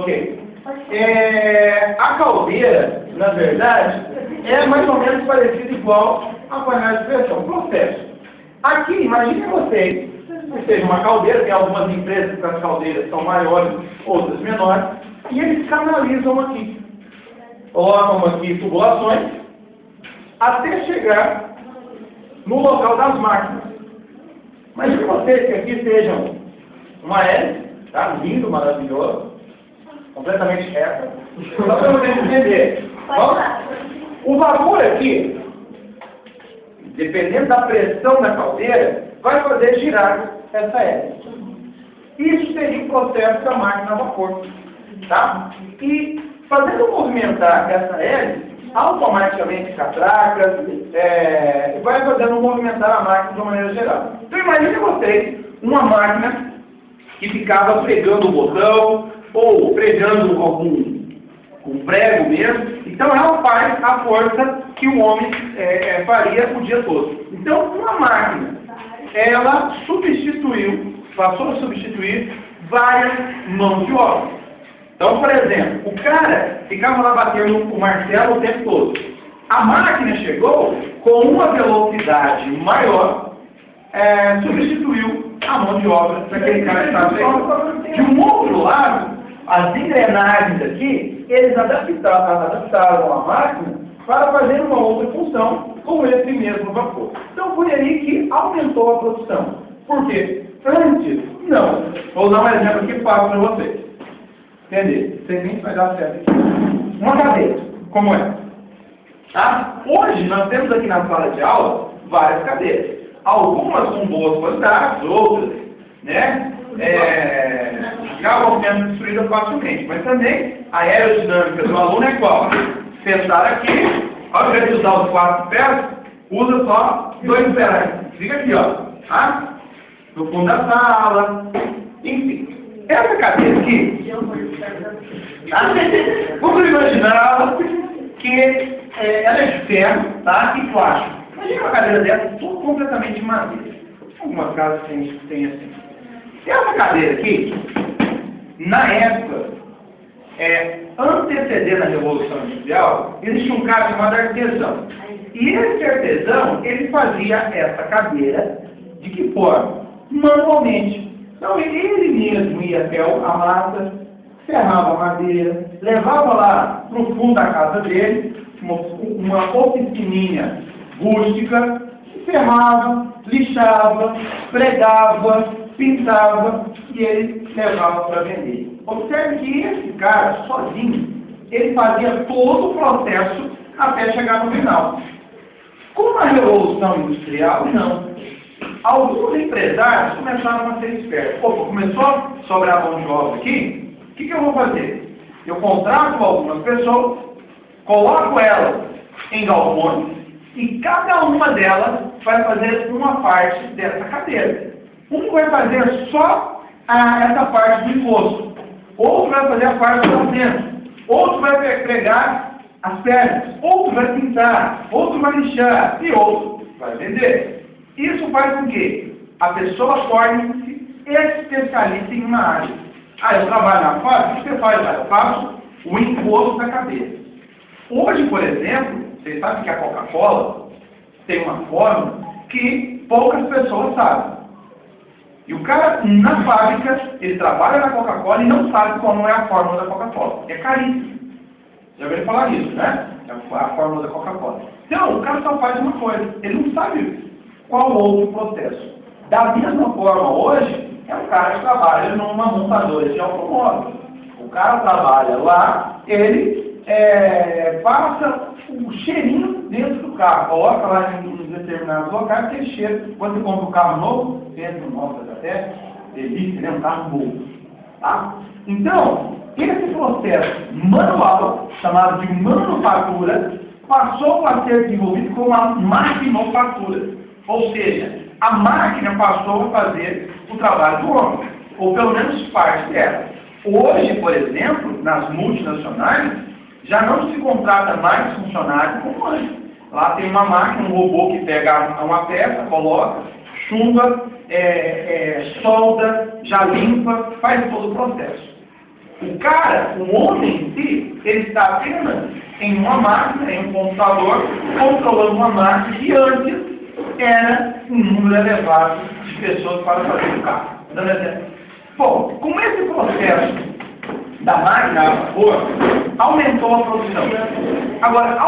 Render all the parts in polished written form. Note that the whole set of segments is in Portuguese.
Ok. A caldeira, na verdade, é mais ou menos parecido igual a panela de pressão, processo. Aqui, imagine vocês, que seja uma caldeira, tem algumas empresas que as caldeiras são maiores, outras menores, e eles canalizam aqui. Colocam aqui tubulações até chegar no local das máquinas. Imagine vocês que aqui sejam uma hélice, tá? Lindo, maravilhoso, completamente reta, só para vocês entenderem. O vapor aqui, dependendo da pressão da caldeira, vai fazer girar essa hélice. Isso seria o processo da máquina a vapor. Tá? E fazendo movimentar essa hélice, automaticamente catraca, vai fazendo movimentar a máquina de uma maneira geral. Então imagine vocês uma máquina que ficava pregando o botão ou pregando um prego mesmo. Então ela faz a força que o homem faria o dia todo. Então uma máquina, ela passou a substituir várias mãos de obra. Então, por exemplo, o cara ficava lá batendo o martelo o tempo todo. A máquina chegou com uma velocidade maior, substituiu a mão de obra daquele cara que estava pegando. De um outro lado, as engrenagens aqui, eles adaptaram a máquina para fazer uma outra função com esse mesmo vapor. Então foi aí que aumentou a produção. Por quê? Antes, não. Vou dar um exemplo aqui fácil para vocês. Entender? Sei nem se vai dar certo aqui. Uma cadeira, como é? Tá? Hoje nós temos aqui na sala de aula várias cadeiras. Algumas com boas qualidades, outras, né? Acabam sendo destruídas facilmente. Mas também a aerodinâmica do aluno é qual? Sentar aqui, ao invés de usar os 4 pés, usa só 2 pés. Fica aqui, ó. Tá? No fundo da sala. Enfim. Essa cadeira aqui, vamos imaginar que ela é de ferro, tá? E plástico. Imagina uma cadeira dessa, tudo completamente de madeira. Algumas casas tem assim. Essa cadeira aqui, na época, antecedendo a Revolução Industrial, existia um cara chamado artesão. E esse artesão, ele fazia essa cadeira de que forma? Manualmente. Então ele mesmo ia até a massa, serrava a madeira, levava lá para o fundo da casa dele, uma oficininha rústica, serrava, lixava, pregava, pintava e ele levava para vender. Observe que esse cara, sozinho, ele fazia todo o processo até chegar no final. Com a Revolução Industrial, não. Alguns empresários começaram a ser espertos. Opa, começou a sobrar mão de obra aqui, o que eu vou fazer? Eu contrato algumas pessoas, coloco elas em galpões e cada uma delas vai fazer uma parte dessa cadeira. Um vai fazer só essa parte do encosto, outro vai fazer a parte do assento, outro vai pregar as pernas, outro vai pintar, outro vai lixar e outro vai vender. Isso faz com que a pessoa torne-se especialista em uma área. Eu trabalho na fábrica, o que você faz? Eu faço o encosto da cadeira. Hoje, por exemplo, vocês sabem que a Coca-Cola tem uma fórmula que poucas pessoas sabem. E o cara, na fábrica, ele trabalha na Coca-Cola e não sabe como é a fórmula da Coca-Cola. É caríssimo. Já ouviram falar nisso, né? É a fórmula da Coca-Cola. Então, o cara só faz uma coisa. Ele não sabe qual outro processo. Da mesma forma, hoje, é um cara que trabalha numa montadora de automóvel. O cara trabalha lá, ele passa o cheirinho dentro do carro, coloca lá em determinados locais, aquele cheiro. Quando você compra um carro novo, pensa, nossa, até delícia, né? Um carro novo. Tá? Então, esse processo manual, chamado de manufatura, passou a ser desenvolvido como a maquinofatura. Ou seja, a máquina passou a fazer o trabalho do homem, ou pelo menos parte dela. Hoje, por exemplo, nas multinacionais, já não se contrata mais funcionário como antes. Lá tem uma máquina, um robô que pega uma peça, coloca, chumba, solda, já limpa, faz todo o processo. O homem em si, ele está apenas em uma máquina, em um computador, controlando uma máquina que antes era um número elevado de pessoas para fazer o carro. Dando exemplo. Bom, com esse processo da máquina a vapor, aumentou a produção. Agora,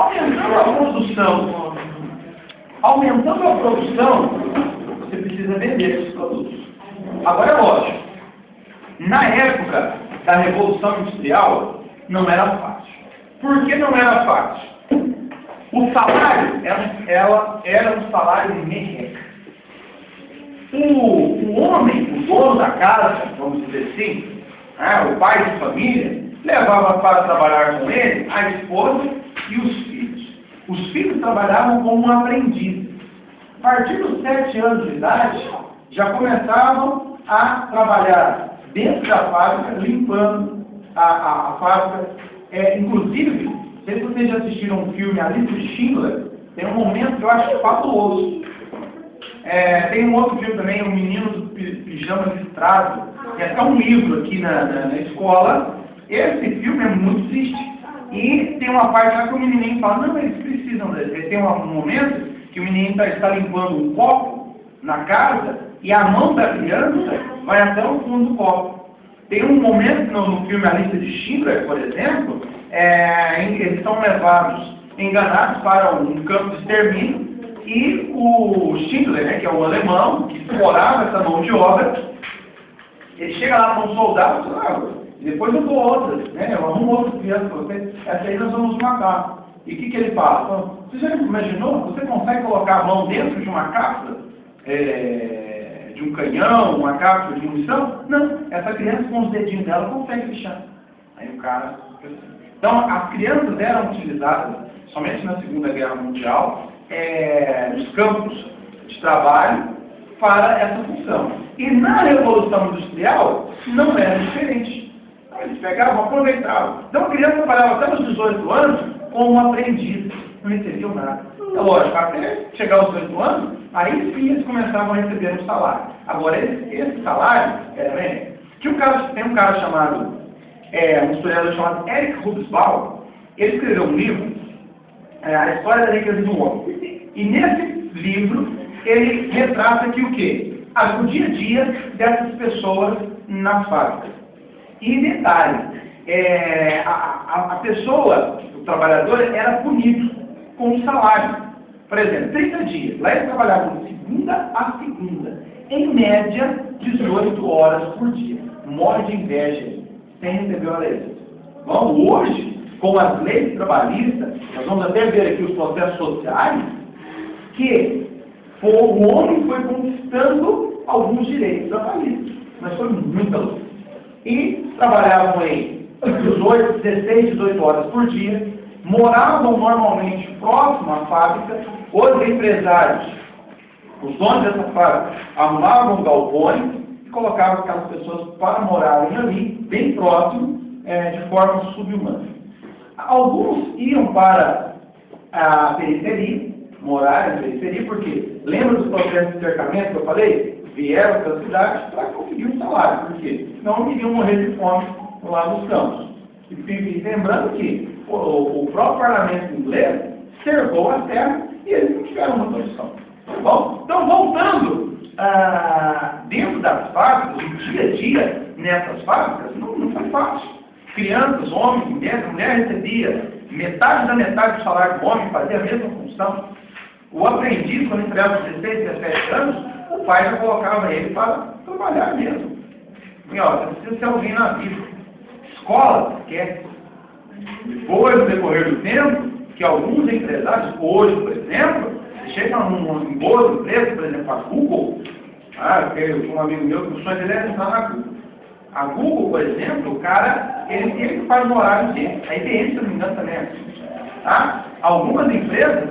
aumentando a produção, você precisa vender esses produtos. Agora é lógico, na época da Revolução Industrial, não era fácil. Por que não era fácil? O salário era um salário merreca. O homem, o dono da casa, vamos dizer assim, o pai de família, levava para trabalhar com ele a esposa e os filhos. Os filhos trabalhavam como aprendizes. A partir dos 7 anos de idade, já começavam a trabalhar dentro da fábrica, limpando a fábrica. Inclusive, não sei se vocês já assistiram um filme, A Lista de Schindler, tem um momento que eu acho fabuloso. Tem um outro filme também, O Menino do Pijama Listrado, que é até um livro aqui na escola. Esse filme é muito triste. E tem uma parte lá que o menininho fala, não, eles precisam dele. Tem um momento que o menino está limpando um copo na casa e a mão da criança vai até o fundo do copo. Tem um momento no filme A Lista de Schindler, por exemplo, em que eles são levados, enganados para um campo de extermínio e o Schindler, né, que é o alemão, que explorava essa mão de obra, ele chega lá para um soldado e depois eu dou outras, né, eu arrumo outras crianças para você, essa aí nós vamos matar. E o que ele fala? Você já imaginou? Você consegue colocar a mão dentro de uma cápsula? De um canhão, uma cápsula de munição? Não. Essa criança com os dedinhos dela consegue fechar. Aí o cara... Então, as crianças eram utilizadas, somente na Segunda Guerra Mundial, nos campos de trabalho, para essa função. E na Revolução Industrial, não era diferente. Então, eles pegavam, aproveitavam. Então, a criança trabalhava até os 18 anos, como aprendiz, não recebiam nada. É lógico, até chegar aos 18 anos, aí sim eles começavam a receber um salário. Agora, esse salário, tem um cara chamado, um historiador chamado Eric Hobsbawm, ele escreveu um livro, A História da Riqueza do Homem. E nesse livro, ele retrata aqui o quê? O dia a dia dessas pessoas nas fábricas. E detalhe, a pessoa, o trabalhador, era punido com um salário. Por exemplo, 30 dias. Lá eles trabalhavam de segunda a segunda. Em média, 18 horas por dia. Morre de inveja, sem receber hora extra. Bom, hoje, com as leis trabalhistas, nós vamos até ver aqui os processos sociais, que o homem foi conquistando alguns direitos trabalhistas. Mas foi muita luta. E trabalhavam em 16, 18 horas por dia, moravam normalmente próximo à fábrica. Os empresários, os donos dessa fábrica, arrumavam galpões e colocavam aquelas pessoas para morarem ali, bem próximo, de forma subhumana. Alguns iam para a periferia, morar na periferia, porque lembra dos processos de cercamento que eu falei? Vieram para a cidade para conseguir um salário, porque não iriam morrer de fome lá nos campos. E lembrando que o próprio parlamento inglês cercou a terra e eles não tiveram uma solução. Bom, então, voltando dentro das fábricas, o dia a dia nessas fábricas, não foi fácil. Crianças, homens, mulheres, a mulher recebia metade da metade do salário do homem, fazia a mesma função. O aprendiz, quando entregava 16, 17 anos, o pai já colocava ele para trabalhar mesmo. E você precisa ser alguém na vida. Escola, esquece. Depois, no decorrer do tempo, que alguns empresários, hoje, por exemplo, chegam em boas empresas, por exemplo, a Google. Eu tinha um amigo meu que o sonho dele era entrar na Google. A Google, por exemplo, o cara, ele faz no horário dele. A IBM, se não me engano, também é assim. Algumas empresas